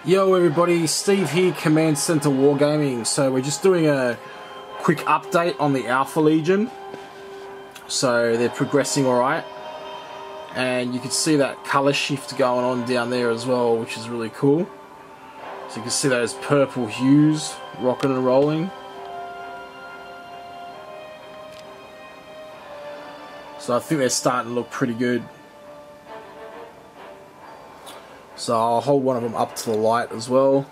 Yo everybody, Steve here, Command Centre Wargaming. So we're just doing a quick update on the Alpha Legion. So they're progressing alright. And you can see that colour shift going on down there as well, which is really cool. So you can see those purple hues rocking and rolling. So I think they're starting to look pretty good. So I'll hold one of them up to the light as well.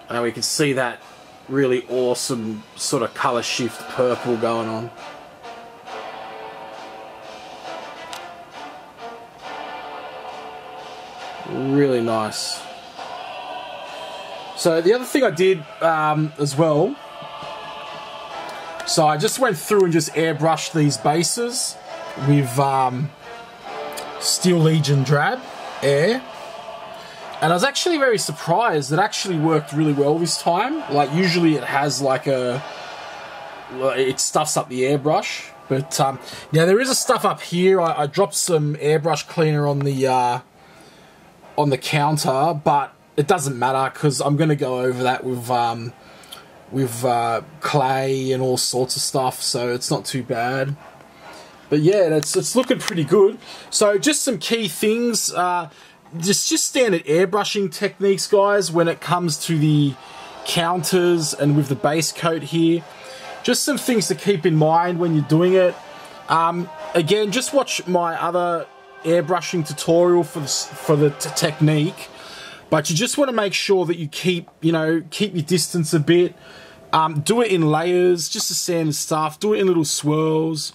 And we can see that really awesome sort of colour shift purple going on. Really nice. So the other thing I did as well, so I just went through and just airbrushed these bases with Steel Legion Drab Air, and I was actually very surprised. It actually worked really well this time. Like usually it has like it stuffs up the airbrush, but yeah, there is a stuff up here. I dropped some airbrush cleaner on the counter, but it doesn't matter because I'm going to go over that with clay and all sorts of stuff, so it's not too bad. But yeah, it's looking pretty good. So just some key things, just standard airbrushing techniques, guys, when it comes to the counters and with the base coat here. Just some things to keep in mind when you're doing it. Again, just watch my other airbrushing tutorial for the technique. But you just want to make sure that you keep your distance a bit. Do it in layers, just the standard stuff. Do it in little swirls.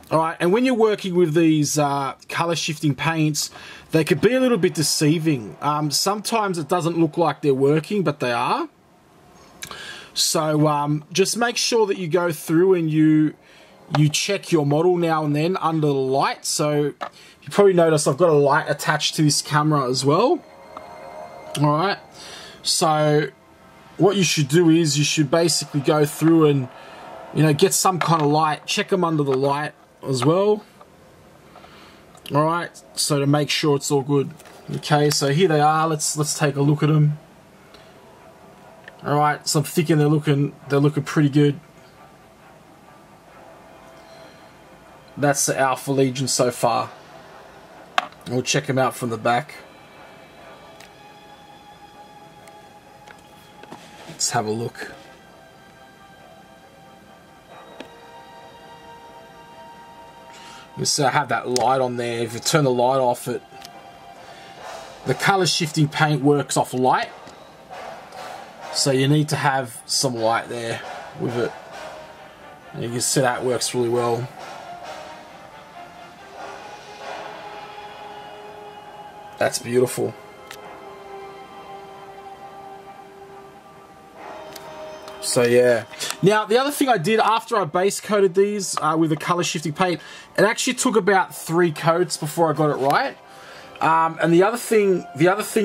Alright, and when you're working with these colour shifting paints, they could be a little bit deceiving. Sometimes it doesn't look like they're working, but they are. So just make sure that you go through and you check your model now and then under the light. So you probably notice I've got a light attached to this camera as well. Alright, so what you should do is you should basically go through and get some kind of light, check them under the light as well. Alright, so to make sure it's all good. Okay, so here they are. Let's take a look at them. Alright, so I'm thinking they're looking pretty good. That's the Alpha Legion so far. We'll check them out from the back. Let's have a look. So I have that light on there. If you turn the light off, the colour shifting paint works off light. So you need to have some light there with it. And you can see that works really well. That's beautiful. So yeah. Now the other thing I did after I base coated these with the colour shifting paint, it actually took about 3 coats before I got it right. And the other thing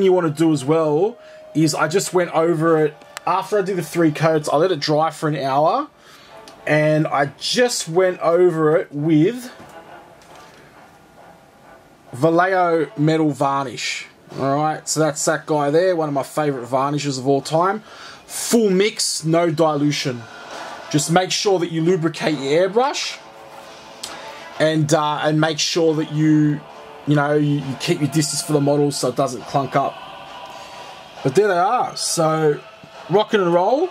you want to do as well is I just went over it after I did the 3 coats. I let it dry for an hour, and I just went over it with Vallejo metal varnish. All right, so that's that guy there, one of my favourite varnishes of all time. Full mix, no dilution. Just make sure that you lubricate your airbrush, and make sure that you keep your distance for the model so it doesn't clunk up. But there they are. So rocking and roll,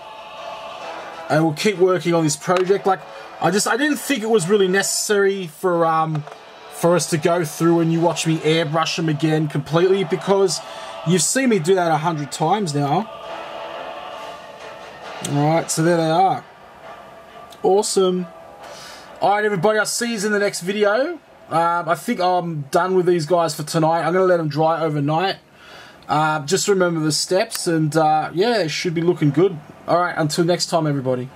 and we'll keep working on this project. Like I didn't think it was really necessary for us to go through and you watch me airbrush them again completely, because you've seen me do that 100 times now. Alright, so there they are. Awesome. Alright everybody, I'll see you in the next video. I think I'm done with these guys for tonight. I'm going to let them dry overnight. Just remember the steps, and yeah, they should be looking good. Alright, until next time everybody.